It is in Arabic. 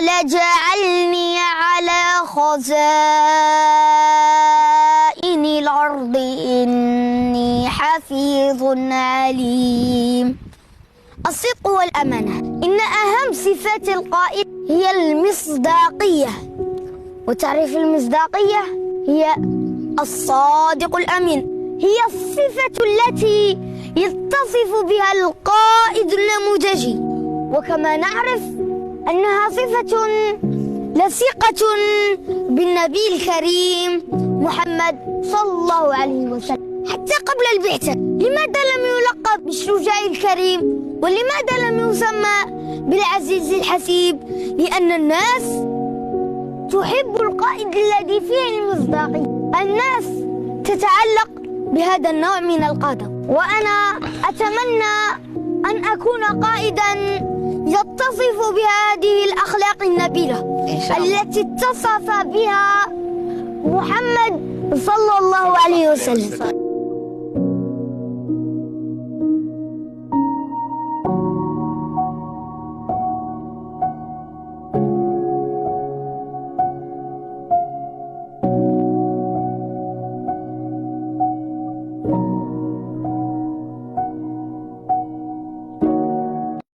قال اجعلني على خزائن الأرض إني حفيظ عليم. الصدق والأمانة. إن أهم صفات القائد هي المصداقية، وتعريف المصداقية هي الصادق الأمين. هي الصفة التي يتصف بها القائد النموذجي، وكما نعرف أنها صفة لصيقة بالنبي الكريم محمد صلى الله عليه وسلم. حتى قبل البعثة لماذا لم يلقب بالشجاع الكريم؟ ولماذا لم يسمى بالعزيز الحسيب؟ لأن الناس تحب القائد الذي فيه المصداقية. الناس تتعلق بهذا النوع من القادة، وأنا أتمنى أن أكون قائدا يتصف بهذه الأخلاق النبيلة التي اتصف بها محمد صلى الله عليه وسلم.